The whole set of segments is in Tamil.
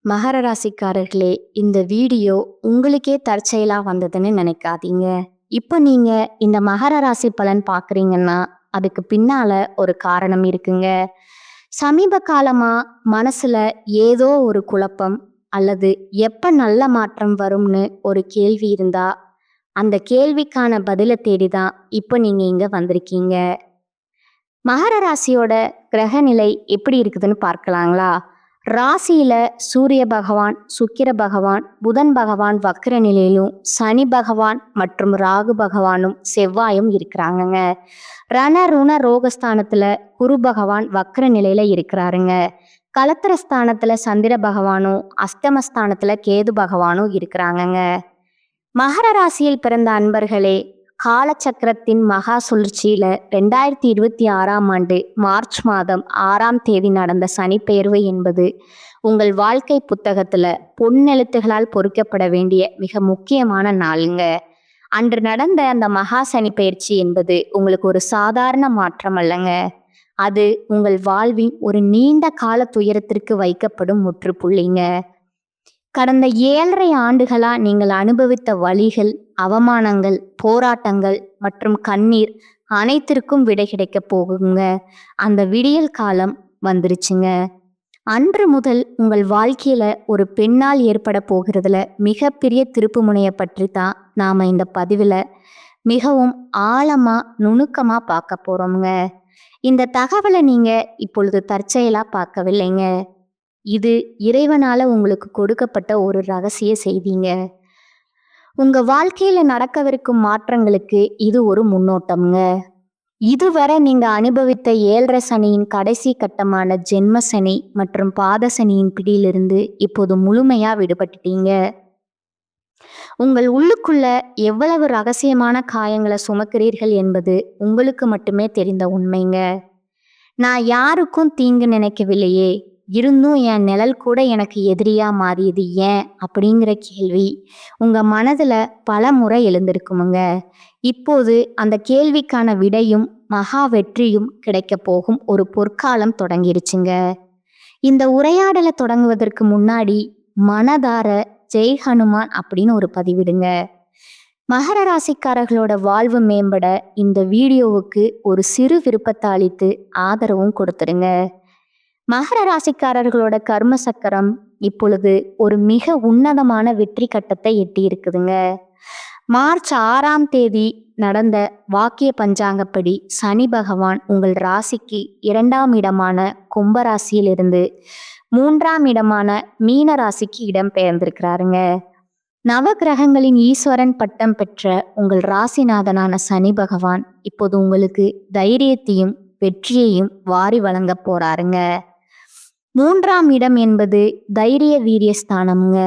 மகர ராசிக்காரர்களே, இந்த வீடியோ உங்களுக்கே தற்செயலா வந்ததுன்னு நினைக்காதீங்க. இப்போ நீங்க இந்த மகர ராசி பலன் பார்க்குறீங்கன்னா, அதுக்கு பின்னால ஒரு காரணம் இருக்குங்க. சமீப காலமா மனசுல ஏதோ ஒரு குழப்பம் அல்லது எப்ப நல்ல மாற்றம் வரும்னு ஒரு கேள்வி இருந்தா, அந்த கேள்விக்கான பதில தேடி தான் இப்போ நீங்க இங்க வந்திருக்கீங்க. மகர ராசியோட கிரகநிலை எப்படி இருக்குதுன்னு பார்க்கலாங்களா? ராசியில சூரிய பகவான், சுக்கிர பகவான், புதன் பகவான் வக்ர நிலையிலும், சனி பகவான் மற்றும் ராகு பகவானும் செவ்வாயும் இருக்கிறாங்கங்க. ருண ரோகஸ்தானத்துல குரு பகவான் வக்ர நிலையில இருக்கிறாருங்க. கலத்திர ஸ்தானத்துல சந்திர பகவானும், அஷ்டமஸ்தானத்துல கேது பகவானும் இருக்கிறாங்கங்க. மகர ராசியில் பிறந்த அன்பர்களே, காலச்சக்கரத்தின் மகா சுழற்சியில 2026ஆம் ஆண்டு மார்ச் மாதம் 6ஆம் தேதி நடந்த சனிப்பெயர்வு என்பது உங்கள் வாழ்க்கை புத்தகத்துல பொன்னெழுத்துகளால் பொறிக்கப்பட வேண்டிய மிக முக்கியமான நாளுங்க. அன்று நடந்த அந்த மகா சனி பயிற்சி என்பது உங்களுக்கு ஒரு சாதாரண மாற்றம் அல்லங்க. அது உங்கள் வாழ்வின் ஒரு நீண்ட கால துயரத்திற்கு வைக்கப்படும் முற்றுப்புள்ளிங்க. கடந்த 7.5 ஆண்டுகளா நீங்கள் அனுபவித்த வலிகள், அவமானங்கள், போராட்டங்கள் மற்றும் கண்ணீர் அனைத்திற்கும் விடை கிடைக்க போகுங்க. அந்த விடியல் காலம் வந்துருச்சுங்க. அன்று முதல் உங்கள் வாழ்க்கையில ஒரு பெண்ணால் ஏற்பட போகிறதுல மிகப்பெரிய திருப்பு முனையை பற்றி தான் நாம இந்த பதிவில் மிகவும் ஆழமா நுணுக்கமா பார்க்க போறோம்ங்க. இந்த தகவலை நீங்க இப்பொழுது தற்செயலா பார்க்கவில்லைங்க. இது இறைவனால உங்களுக்கு கொடுக்கப்பட்ட ஒரு ரகசிய செய்திங்க. உங்க வாழ்க்கையில நடக்கவிருக்கும் மாற்றங்களுக்கு இது ஒரு முன்னோட்டம்ங்க. இதுவரை நீங்க அனுபவித்த 7.5 சனியின் கடைசி கட்டமான ஜென்ம சனி மற்றும் பாத சனியின் பிடியிலிருந்து இப்போது முழுமையா விடுபட்டுட்டீங்க. உங்கள் உள்ளுக்குள்ள எவ்வளவு ரகசியமான காயங்களை சுமக்கிறீர்கள் என்பது உங்களுக்கு மட்டுமே தெரிந்த உண்மைங்க. நான் யாருக்கும் தீங்கு நினைக்கவில்லையே, இருந்தும் என் நிழல் கூட எனக்கு எதிரியா மாறியது ஏன் அப்படிங்கிற கேள்வி உங்க மனதுல பல முறை எழுந்திருக்குமுங்க. இப்போது அந்த கேள்விக்கான விடையும் மகா வெற்றியும் கிடைக்க போகும் ஒரு பொற்காலம் தொடங்கிருச்சுங்க. இந்த உரையாடலை தொடங்குவதற்கு முன்னாடி மனதார ஜெய் ஹனுமான் அப்படின்னு ஒரு பதிவிடுங்க. மகர ராசிக்காரர்களோட வாழ்வு மேம்பட இந்த வீடியோவுக்கு ஒரு சிறு விருப்பத்தை அளித்து ஆதரவும் கொடுத்துருங்க. மகர ராசிக்காரர்களோட கர்ம சக்கரம் இப்பொழுது ஒரு மிக உன்னதமான வெற்றி கட்டத்தை எட்டி இருக்குதுங்க. மார்ச் 6ஆம் தேதி நடந்த வாக்கிய பஞ்சாங்கப்படி சனி பகவான் உங்கள் ராசிக்கு 2ஆம் இடமான கும்ப ராசியிலிருந்து 3ஆம் இடமான மீன ராசிக்கு இடம் பெயர்ந்திருக்கிறாருங்க. நவ கிரகங்களின் ஈஸ்வரன் பட்டம் பெற்ற உங்கள் ராசிநாதனான சனி பகவான் இப்போது உங்களுக்கு தைரியத்தையும் வெற்றியையும் வாரி வழங்க போறாருங்க. 3ஆம் இடம் என்பது தைரிய வீரிய ஸ்தானமுங்க,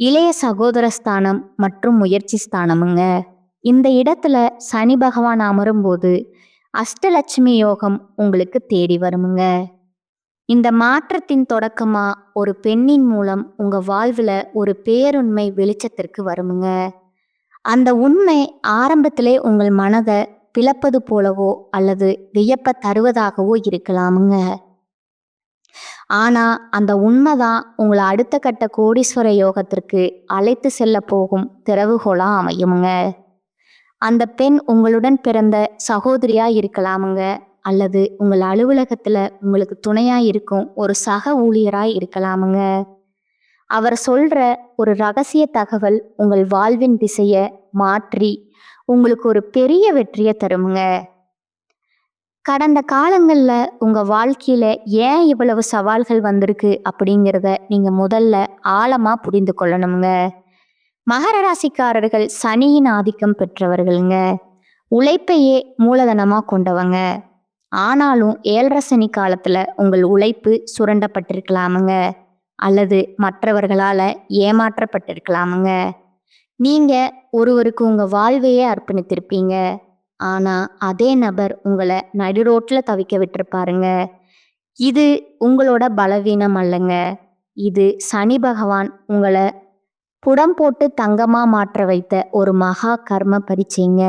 இளைய சகோதர ஸ்தானம் மற்றும் முயற்சி ஸ்தானமுங்க. இந்த இடத்துல சனி பகவான் அமரும்போது அஷ்டலட்சுமி யோகம் உங்களுக்கு தேடி வருமுங்க. இந்த மாற்றத்தின் தொடக்கமா ஒரு பெண்ணின் மூலம் உங்க வாழ்வுல ஒரு பேருண்மை வெளிச்சத்திற்கு வருமுங்க. அந்த உண்மை ஆரம்பத்திலே உங்கள் மனதை பிளப்பது போலவோ அல்லது வியப்ப தருவதாகவோ இருக்கலாமுங்க. ஆனா அந்த உண்மைதான் உங்களை அடுத்த கட்ட கோடீஸ்வர யோகத்திற்கு அழைத்து செல்ல போகும் திறவுகோலா அமையுமுங்க. அந்த பெண் உங்களுடன் பிறந்த சகோதரியா இருக்கலாமுங்க, அல்லது உங்கள் அலுவலகத்துல உங்களுக்கு துணையா இருக்கும் ஒரு சக ஊழியராய் இருக்கலாமுங்க. அவர் சொல்ற ஒரு ரகசிய தகவல் உங்கள் வாழ்வின் திசைய மாற்றி உங்களுக்கு ஒரு பெரிய வெற்றியை தருமுங்க. கடந்த காலங்கள்ல உங்க வாழ்க்கையில ஏன் இவ்வளவு சவால்கள் வந்திருக்கு அப்படிங்கிறத நீங்க முதல்ல ஆழமா புரிந்து கொள்ளணுங்க. மகர ராசிக்காரர்கள் சனியின் ஆதிக்கம் பெற்றவர்களுங்க. உழைப்பையே மூலதனமா கொண்டவங்க. ஆனாலும் 7.5 சனி காலத்துல உங்கள் உழைப்பு சுரண்டப்பட்டிருக்கலாமுங்க, அல்லது மற்றவர்களால ஏமாற்றப்பட்டிருக்கலாமுங்க. நீங்க ஒருவருக்கு உங்க வாழ்வையே அர்ப்பணித்திருப்பீங்க. ஆனா அதே நபர் உங்களை நடுரோட்ல தவிக்க விட்டுருப்பாருங்க. இது உங்களோட பலவீனம் அல்லங்க. இது சனி பகவான் உங்களை புடம் போட்டு தங்கமா மாற்ற வைத்த ஒரு மகா கர்ம பரீட்சைங்க.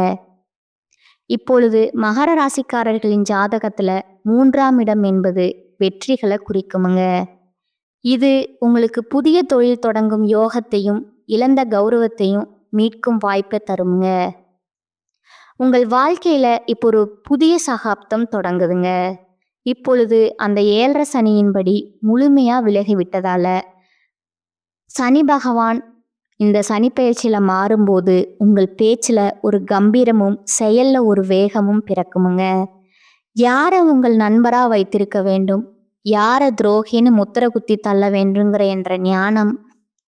இப்பொழுது மகர ராசிக்காரர்களின் ஜாதகத்துல 3ஆம் இடம் என்பது வெற்றிகளை குறிக்குமுங்க. இது உங்களுக்கு புதிய தொழில் தொடங்கும் யோகத்தையும் இழந்த கௌரவத்தையும் மீட்கும் வாய்ப்பை தருங்க. உங்கள் வாழ்க்கையில இப்போ ஒரு புதிய சகாப்தம் தொடங்குதுங்க. இப்பொழுது அந்த 7.5 சனியின்படி முழுமையா விலகி விட்டதால சனி பகவான் இந்த சனிப்பெயர்ச்சியில மாறும்போது உங்கள் பேச்சுல ஒரு கம்பீரமும் செயல்ல ஒரு வேகமும் பிறக்குமுங்க. யாரை உங்கள் நண்பரா வைத்திருக்க வேண்டும், யாரை துரோகின்னு முத்திர குத்தி தள்ள வேண்டுங்கிற என்ற ஞானம்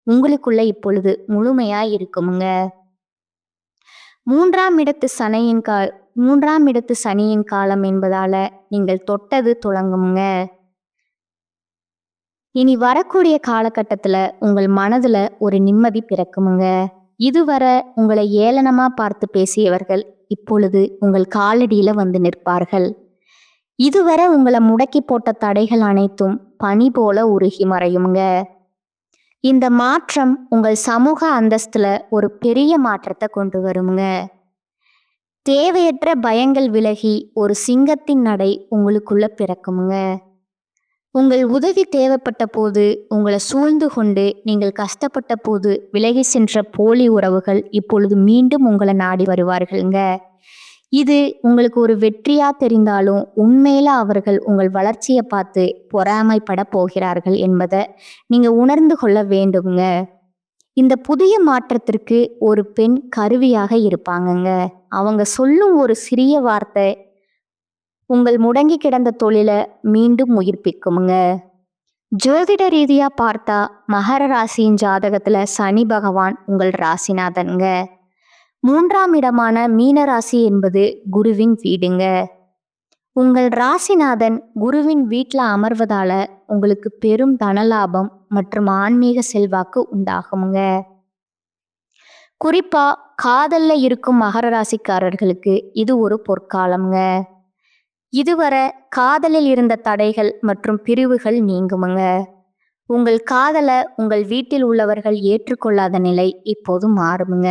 உங்களுக்குள்ள இப்பொழுது முழுமையா இருக்குமுங்க. மூன்றாம் இடத்து சனியின் காலம் என்பதால நீங்கள் தொட்டது துளங்குமுங்க. இனி வரக்கூடிய காலகட்டத்துல உங்கள் மனதுல ஒரு நிம்மதி பிறக்குமுங்க. இதுவரை உங்களை ஏளனமா பார்த்து பேசியவர்கள் இப்பொழுது உங்கள் காலடியில வந்து நிற்பார்கள். இதுவரை உங்களை முடக்கி போட்ட தடைகள் அனைத்தும் பனி போல உருகி மறையுமுங்க. இந்த மாற்றம் உங்கள் சமூக அந்தஸ்துல ஒரு பெரிய மாற்றத்தை கொண்டு வருமுங்க. தேவையற்ற பயங்கள் விலகி ஒரு சிங்கத்தின் நடை உங்களுக்குள்ள பிறக்குமுங்க. உங்கள் உதவி தேவைப்பட்ட போது, உங்களை சூழ்ந்து கொண்டு நீங்கள் கஷ்டப்பட்ட போது விலகி சென்ற போலி உறவுகள் இப்பொழுது மீண்டும் உங்களை நாடி வருவார்கள்ங்க. இது உங்களுக்கு ஒரு வெற்றியா தெரிந்தாலும் உண்மையில அவர்கள் உங்கள் வளர்ச்சியை பார்த்து பொறாமைப்பட போகிறார்கள் என்பதை நீங்க உணர்ந்து கொள்ள வேண்டுங்க. இந்த புதிய மாற்றத்திற்கு ஒரு பெண் கருவியாக இருப்பாங்கங்க. அவங்க சொல்லும் ஒரு சிறிய வார்த்தை உங்கள் முடங்கி கிடந்த தொழிலை மீண்டும் உயிர்ப்பிக்குமுங்க. ஜோதிட ரீதியா பார்த்தா மகர ராசியின் ஜாதகத்துல சனி பகவான் உங்கள் ராசிநாதன்ங்க. 3ஆம் இடமான மீன ராசி என்பது குருவின் வீடுங்க. உங்கள் ராசிநாதன் குருவின் வீட்டில் அமர்வதால உங்களுக்கு பெரும் தனலாபம் மற்றும் ஆன்மீக செல்வாக்கு உண்டாகுமுங்க. குறிப்பா காதல்ல இருக்கும் மகர ராசிக்காரர்களுக்கு இது ஒரு பொற்காலம்ங்க. இதுவரை காதலில் இருந்த தடைகள் மற்றும் பிரிவுகள் நீங்குமுங்க. உங்கள் காதலை உங்கள் வீட்டில் உள்ளவர்கள் ஏற்றுக்கொள்ளாத நிலை இப்போது மாறுமுங்க.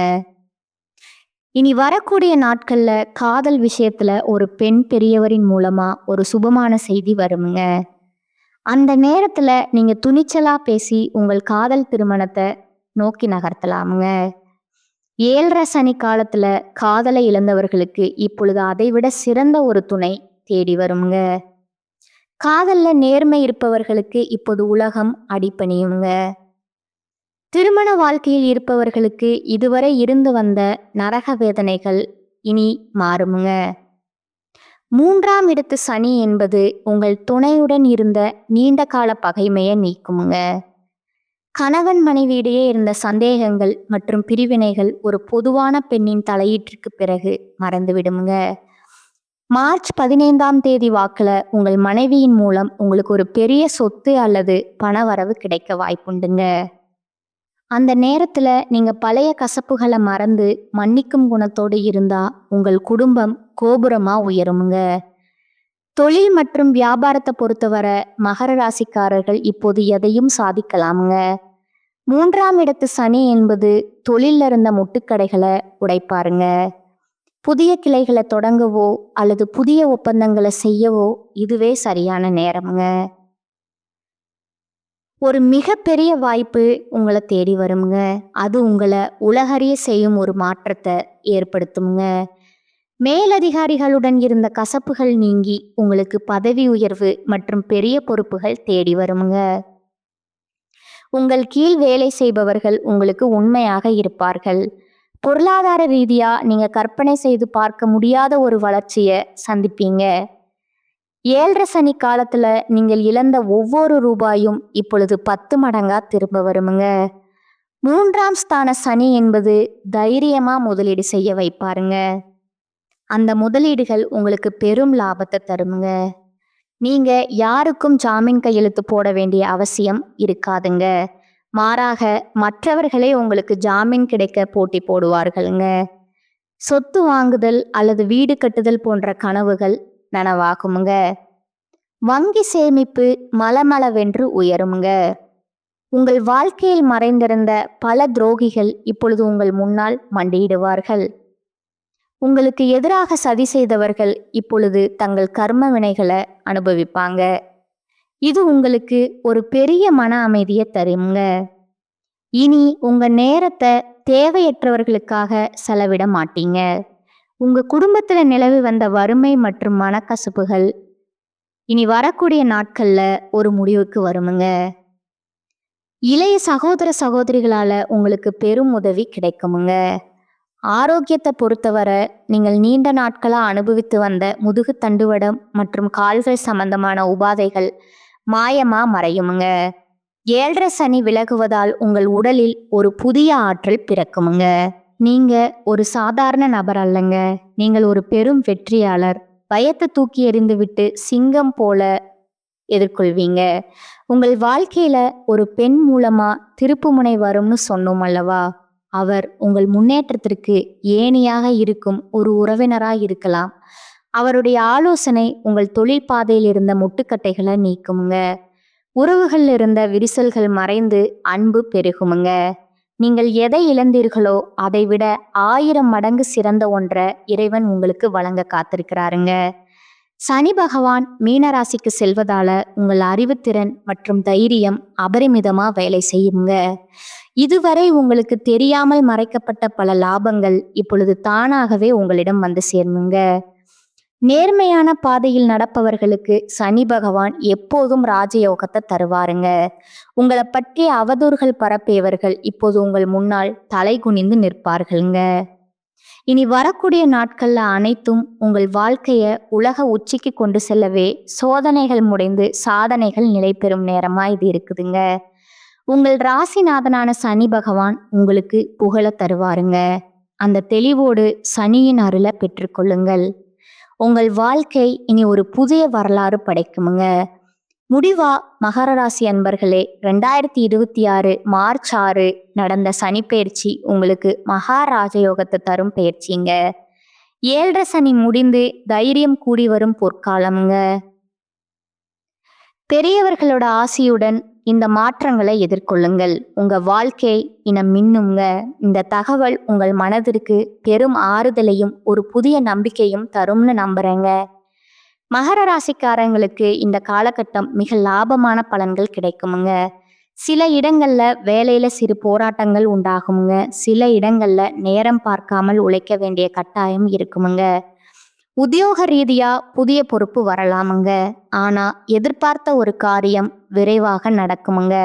இனி வரக்கூடிய நாட்கள்ல காதல் விஷயத்துல ஒரு பெண் பெரியவரின் மூலமா ஒரு சுபமான செய்தி வருமுங்க. அந்த நேரத்துல நீங்க துணிச்சலா பேசி உங்கள் காதல் திருமணத்தை நோக்கி நகர்த்தலாமுங்க. 7.5 சனி காலத்துல காதலை இழந்தவர்களுக்கு இப்பொழுது அதைவிட சிறந்த ஒரு துணை தேடி வருமுங்க. காதல்ல நேர்மை இருப்பவர்களுக்கு இப்போது உலகம் அடிபணியுங்க. திருமண வாழ்க்கையில் இருப்பவர்களுக்கு இதுவரை இருந்து வந்த நரக வேதனைகள் இனி மாறுமுங்க. 3ஆம் இடத்து சனி என்பது உங்கள் துணையுடன் இருந்த நீண்ட கால பகைமையை நீக்குமுங்க. கணவன் மனைவியிடையே இருந்த சந்தேகங்கள் மற்றும் பிரிவினைகள் ஒரு பொதுவான பெண்ணின் தலையீட்டிற்கு பிறகு மறந்துவிடுமுங்க. மார்ச் 15ஆம் தேதி வாக்குல உங்கள் மனைவியின் மூலம் உங்களுக்கு ஒரு பெரிய சொத்து அல்லது பண வரவு கிடைக்க வாய்ப்புண்டுங்க. அந்த நேரத்துல நீங்க பழைய கசப்புகளை மறந்து மன்னிக்கும் குணத்தோடு இருந்தா உங்கள் குடும்பம் கோபுரமா உயருமுங்க. தொழில் மற்றும் வியாபாரத்தை பொறுத்தவரை மகர ராசிக்காரர்கள் இப்போது எதையும் சாதிக்கலாமுங்க. 3ஆம் இடத்து சனி என்பது தொழில இருந்த முட்டுக்கடைகளை உடைப்பாருங்க. புதிய கிளைகளை தொடங்கவோ அல்லது புதிய ஒப்பந்தங்களை செய்யவோ இதுவே சரியான நேரம்ங்க. ஒரு மிகப்பெரிய வாய்ப்பு உங்களை தேடி வருமுங்க. அது உங்களை உலகறிய செய்யும் ஒரு மாற்றத்தை ஏற்படுத்துமுங்க. மேலதிகாரிகளுடன் இருந்த கசப்புகள் நீங்கி உங்களுக்கு பதவி உயர்வு மற்றும் பெரிய பொறுப்புகள் தேடி வருமுங்க. உங்கள் கீழ் வேலை செய்பவர்கள் உங்களுக்கு உண்மையாக இருப்பார்கள். பொருளாதார ரீதியா நீங்க கற்பனை செய்து பார்க்க முடியாத ஒரு வளர்ச்சியை சந்திப்பீங்க. 7.5 சனி காலத்துல நீங்கள் இழந்த ஒவ்வொரு ரூபாயும் இப்பொழுது 10 மடங்கா திரும்ப வருமுங்க. 3ஆம் ஸ்தான சனி என்பது தைரியமா முதலீடு செய்ய வைப்பாருங்க. அந்த முதலீடுகள் உங்களுக்கு பெரும் லாபத்தை தருமுங்க. நீங்க யாருக்கும் ஜாமீன் கையெழுத்து போட வேண்டிய அவசியம் இருக்காதுங்க. மாறாக மற்றவர்களே உங்களுக்கு ஜாமீன் கிடைக்க போட்டி போடுவார்களுங்க. சொத்து வாங்குதல் அல்லது வீடு கட்டுதல் போன்ற கனவுகள் நனவாகுமுங்க. வங்கி சேமிப்பு மலமளவென்று உயருமுங்க. உங்கள் வாழ்க்கையில் மறைந்திருந்த பல துரோகிகள் இப்பொழுது உங்கள் முன்னால் மண்டியிடுவார்கள். உங்களுக்கு எதிராக சதி செய்தவர்கள் இப்பொழுது தங்கள் கர்ம வினைகளை அனுபவிப்பாங்க. இது உங்களுக்கு ஒரு பெரிய மன அமைதியை தருங்க. இனி உங்க நேரத்தை தேவையற்றவர்களுக்காக செலவிட மாட்டீங்க. உங்க குடும்பத்துல நிலவி வந்த வறுமை மற்றும் மனக்கசப்புகள் இனி வரக்கூடிய நாட்கள்ல ஒரு முடிவுக்கு வருமுங்க. இளைய சகோதர சகோதரிகளால உங்களுக்கு பெரும் உதவி கிடைக்குமுங்க. ஆரோக்கியத்தை பொறுத்தவரை நீங்கள் நீண்ட நாட்களா அனுபவித்து வந்த முதுகு தண்டுவடம் மற்றும் கால்கள் சம்பந்தமான உபாதைகள் மாயமா மறையுமுங்க. 7.5 சனி விலகுவதால் உங்கள் உடலில் ஒரு புதிய ஆற்றல் பிறக்குமுங்க. நீங்க ஒரு சாதாரண நபர் அல்லங்க. நீங்கள் ஒரு பெரும் வெற்றியாளர். பயத்தை தூக்கி எறிந்துவிட்டு சிங்கம் போல எதிர்கொள்வீங்க. உங்கள் வாழ்க்கையில ஒரு பெண் மூலமா திருப்புமுனை வரும்னு சொன்னோம் அல்லவா? அவர் உங்கள் முன்னேற்றத்திற்கு ஏணியாக இருக்கும் ஒரு உறவினராக இருக்கலாம். அவருடைய ஆலோசனை உங்கள் தொழில் பாதையில் இருந்த முட்டுக்கட்டைகளை நீக்குமுங்க. உறவுகள் இருந்த விரிசல்கள் மறைந்து அன்பு பெருகுமுங்க. நீங்கள் எதை இழந்தீர்களோ அதை விட 1000 மடங்கு சிறந்த ஒன்றை இறைவன் உங்களுக்கு வழங்க காத்திருக்கிறாருங்க. சனி பகவான் மீனராசிக்கு செல்வதால உங்கள் அறிவுத்திறன் மற்றும் தைரியம் அபரிமிதமா வேலை செய்யுங்க. இதுவரை உங்களுக்கு தெரியாமல் மறைக்கப்பட்ட பல லாபங்கள் இப்பொழுது தானாகவே உங்களிடம் வந்து சேருங்க. நேர்மையான பாதையில் நடப்பவர்களுக்கு சனி பகவான் எப்போதும் ராஜயோகத்தை தருவாருங்க. உங்களை பற்றிய அவதூறுகள் பரப்பியவர்கள் இப்போது உங்கள் முன்னால் தலை குனிந்து நிற்பார்களுங்க. இனி வரக்கூடிய நாட்கள்ல அனைத்தும் உங்கள் வாழ்க்கைய உலக உச்சிக்கு கொண்டு செல்லவே சோதனைகள் முடிந்து சாதனைகள் நிலை பெறும் நேரமா இது இருக்குதுங்க. உங்கள் ராசிநாதனான சனி பகவான் உங்களுக்கு புகழ தருவாருங்க. அந்த தெளிவோடு சனியின் அருளை பெற்றுக்கொள்ளுங்கள். உங்கள் வாழ்க்கை இனி ஒரு புதிய வரலாறு படைக்குமுங்க. முடிவா மகர ராசி அன்பர்களே, 2026 மார்ச் 6 நடந்த சனிப்பெயர்ச்சி உங்களுக்கு மகா ராஜயோகத்தை தரும் பயிற்சிங்க. 7.5 சனி முடிந்து தைரியம் கூடி வரும் பொற்காலமுங்க. பெரியவர்களோட ஆசியுடன் இந்த மாற்றங்களை எதிர்கொள்ளுங்கள். உங்க வாழ்க்கை இனம் மின்னுங்க. இந்த தகவல் உங்கள் மனதிற்கு பெரும் ஆறுதலையும் ஒரு புதிய நம்பிக்கையும் தரும்னு நம்புறேங்க. மகர ராசிக்காரங்களுக்கு இந்த காலகட்டம் மிக லாபமான பலன்கள் கிடைக்குமுங்க. சில இடங்கள்ல வேலையில சிறு போராட்டங்கள் உண்டாகுமுங்க. சில இடங்கள்ல நேரம் பார்க்காமல் உழைக்க வேண்டிய கட்டாயம் இருக்குமுங்க. உத்தியோக ரீதியா புதிய பொறுப்பு வரலாமுங்க. ஆனா எதிர்பார்த்த ஒரு காரியம் விரைவாக நடக்குமுங்க.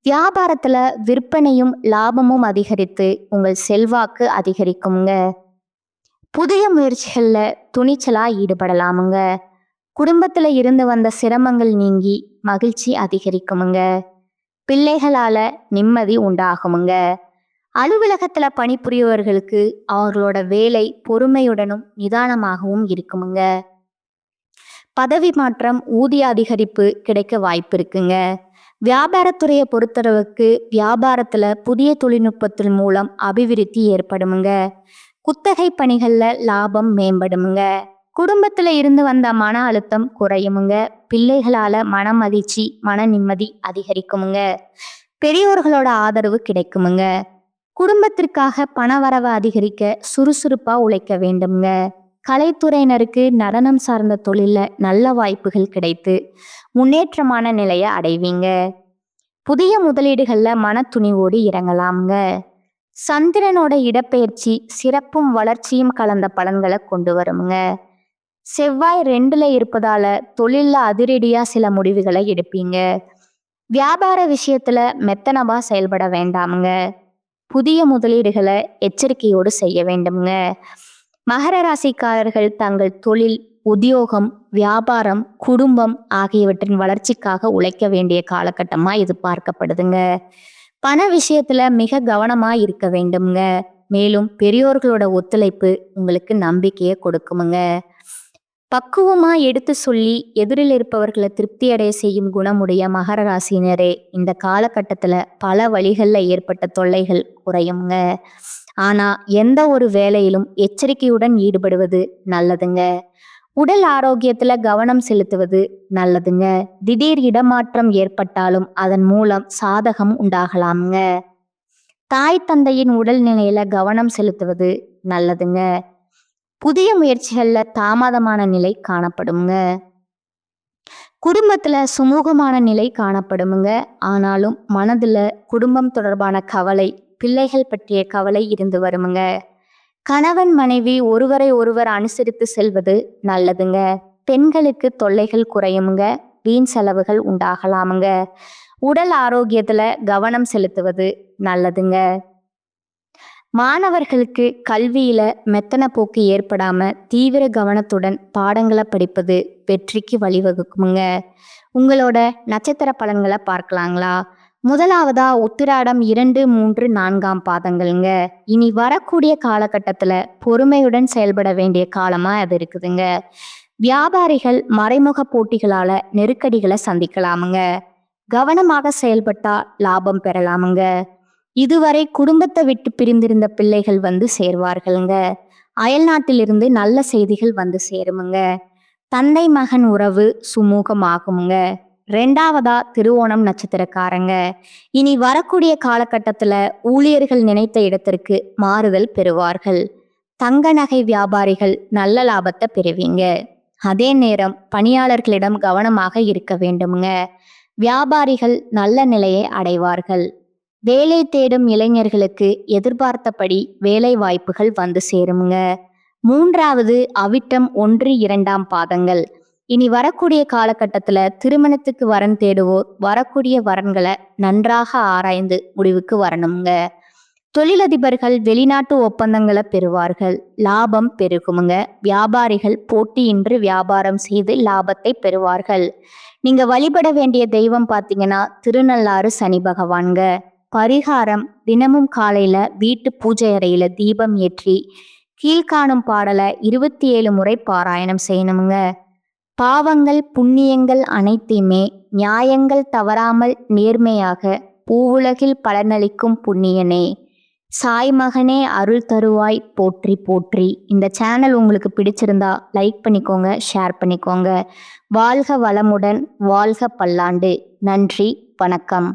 வியாபாரத்துல விற்பனையும் லாபமும் அதிகரித்து உங்கள் செல்வாக்கு அதிகரிக்குமுங்க. புதிய முயற்சிகள்ல துணிச்சலா ஈடுபடலாமுங்க. குடும்பத்துல இருந்து வந்த சிரமங்கள் நீங்கி மகிழ்ச்சி அதிகரிக்குமுங்க. பிள்ளைகளால நிம்மதி உண்டாகுமுங்க. அலுவலகத்துல பணிபுரியவர்களுக்கு அவர்களோட வேலை பொறுமையுடனும் நிதானமாகவும் இருக்குமுங்க. பதவி மாற்றம், ஊதிய அதிகரிப்பு கிடைக்க வாய்ப்பு இருக்குங்க. வியாபாரத்துறையை பொறுத்தளவுக்கு வியாபாரத்துல புதிய தொழில்நுட்பத்தின் மூலம் அபிவிருத்தி ஏற்படுமுங்க. குத்தகை பணிகள்ல லாபம் மேம்படுமுங்க. குடும்பத்துல இருந்து வந்த மன அழுத்தம் குறையுமுங்க. பிள்ளைகளால மன மகிழ்ச்சி, மன நிம்மதி அதிகரிக்குமுங்க. பெரியோர்களோட ஆதரவு கிடைக்குமுங்க. குடும்பத்திற்காக பணவரவு அதிகரிக்க சுறுசுறுப்பா உழைக்க வேண்டும்ங்க. கலைத்துறையினருக்கு நடனம் சார்ந்த தொழில நல்ல வாய்ப்புகள் கிடைத்து முன்னேற்றமான நிலையை அடைவீங்க. புதிய முதலீடுகள்ல மன துணிவோடு இறங்கலாம்ங்க. சந்திரனோட இடப்பெயர்ச்சி சிறப்பும் வளர்ச்சியும் கலந்த பலன்களை கொண்டு வருமுங்க. செவ்வாய் 2ல இருப்பதால தொழில்ல அதிரடியா சில முடிவுகளை எடுப்பீங்க. வியாபார விஷயத்துல மெத்தனமா செயல்பட வேண்டாமுங்க. புதிய முதலீடுகளை எச்சரிக்கையோடு செய்ய வேண்டும்ங்க. மகர ராசிக்காரர்கள் தங்கள் தொழில், உத்தியோகம், வியாபாரம், குடும்பம் ஆகியவற்றின் வளர்ச்சிக்காக உழைக்க வேண்டிய காலகட்டமா இது பார்க்கப்படுதுங்க. பண விஷயத்துல மிக கவனமா இருக்க வேண்டும்ங்க. மேலும் பெரியோர்களோட ஒத்துழைப்பு உங்களுக்கு நம்பிக்கையை கொடுக்குமுங்க. பக்குவமா எடுத்து சொல்லி எதிரில் இருப்பவர்களை திருப்தி அடைய செய்யும் குணமுடைய மகர ராசினரே, இந்த காலகட்டத்துல பல வழிகள்ல ஏற்பட்ட தொல்லைகள் குறையுங்க. ஆனா எந்த ஒரு வேலையிலும் எச்சரிக்கையுடன் ஈடுபடுவது நல்லதுங்க. உடல் ஆரோக்கியத்துல கவனம் செலுத்துவது நல்லதுங்க. திடீர் இடமாற்றம் ஏற்பட்டாலும் அதன் மூலம் சாதகம் உண்டாகலாமுங்க. தாய் தந்தையின் உடல் நிலையில கவனம் செலுத்துவது நல்லதுங்க. புதிய முயற்சிகள்ல தாமதமான நிலை காணப்படுங்க. குடும்பத்துல சுமூகமான நிலை காணப்படுமுங்க. ஆனாலும் மனதுல குடும்பம் தொடர்பான கவலை, பிள்ளைகள் பற்றிய கவலை இருந்து வருமுங்க. கணவன் மனைவி ஒருவரை ஒருவர் அனுசரித்து செல்வது நல்லதுங்க. பெண்களுக்கு தொல்லைகள் குறையுமுங்க. வீண் செலவுகள் உண்டாகலாமுங்க. உடல் ஆரோக்கியத்துல கவனம் செலுத்துவது நல்லதுங்க. மாணவர்களுக்கு கல்வியில மெத்தன போக்கு ஏற்படாம தீவிர கவனத்துடன் பாடங்களை படிப்பது வெற்றிக்கு வழிவகுக்குமுங்க. உங்களோட நட்சத்திர பலன்களை பார்க்கலாங்களா? முதலாவதா உத்திராடம் 2, 3, 4ஆம் பாதங்கள்ங்க. இனி வரக்கூடிய காலகட்டத்துல பொறுமையுடன் செயல்பட வேண்டிய காலமா அது இருக்குதுங்க. வியாபாரிகள் மறைமுக போட்டிகளால நெருக்கடிகளை சந்திக்கலாமுங்க. கவனமாக செயல்பட்டா லாபம் பெறலாமுங்க. இதுவரை குடும்பத்தை விட்டு பிரிந்திருந்த பிள்ளைகள் வந்து சேர்வார்களுங்க. அயல்நாட்டிலிருந்து நல்ல செய்திகள் வந்து சேருமுங்க. தந்தை மகன் உறவு சுமூகமாகுமுங்க. 2ஆவதா திருவோணம் நட்சத்திரக்காரங்க. இனி வரக்கூடிய காலகட்டத்துல ஊழியர்கள் நினைத்த இடத்திற்கு மாறுதல் பெறுவார்கள். தங்க நகை வியாபாரிகள் நல்ல லாபத்தை பெறுவீங்க. அதே நேரம் பணியாளர்களிடம் கவனமாக இருக்க வேண்டுமுங்க. வியாபாரிகள் நல்ல நிலையை அடைவார்கள். வேலை தேடும் இளைஞர்களுக்கு எதிர்பார்த்தபடி வேலை வாய்ப்புகள் வந்து சேருமுங்க. 3ஆவது அவிட்டம் 1, 2ஆம் பாதங்கள். இனி வரக்கூடிய காலகட்டத்துல திருமணத்துக்கு வரன் தேடுவோர் வரக்கூடிய வரன்களை நன்றாக ஆராய்ந்து முடிவுக்கு வரணுங்க. தொழிலதிபர்கள் வெளிநாட்டு ஒப்பந்தங்களை பெறுவார்கள். லாபம் பெருகுமுங்க. வியாபாரிகள் போட்டியின்றி வியாபாரம் செய்து லாபத்தை பெறுவார்கள். நீங்க வழிபட வேண்டிய தெய்வம் பார்த்தீங்கன்னா திருநள்ளாறு சனி பகவான்க. பரிகாரம்: தினமும் காலையில வீட்டு பூஜை அறையில தீபம் ஏற்றி கீழ்காணும் பாடலை 27 முறை பாராயணம் செய்யணுமுங்க. பாவங்கள் புண்ணியங்கள் அனைத்தையுமே நியாயங்கள் தவறாமல் நேர்மையாக பூவுலகில் பலனளிக்கும் புண்ணியனே, சாய் மகனே அருள் தருவாய் போற்றி போற்றி. இந்த சேனல் உங்களுக்கு பிடிச்சிருந்தா லைக் பண்ணிக்கோங்க, ஷேர் பண்ணிக்கோங்க. வாழ்க வளமுடன், வாழ்க பல்லாண்டு. நன்றி, வணக்கம்.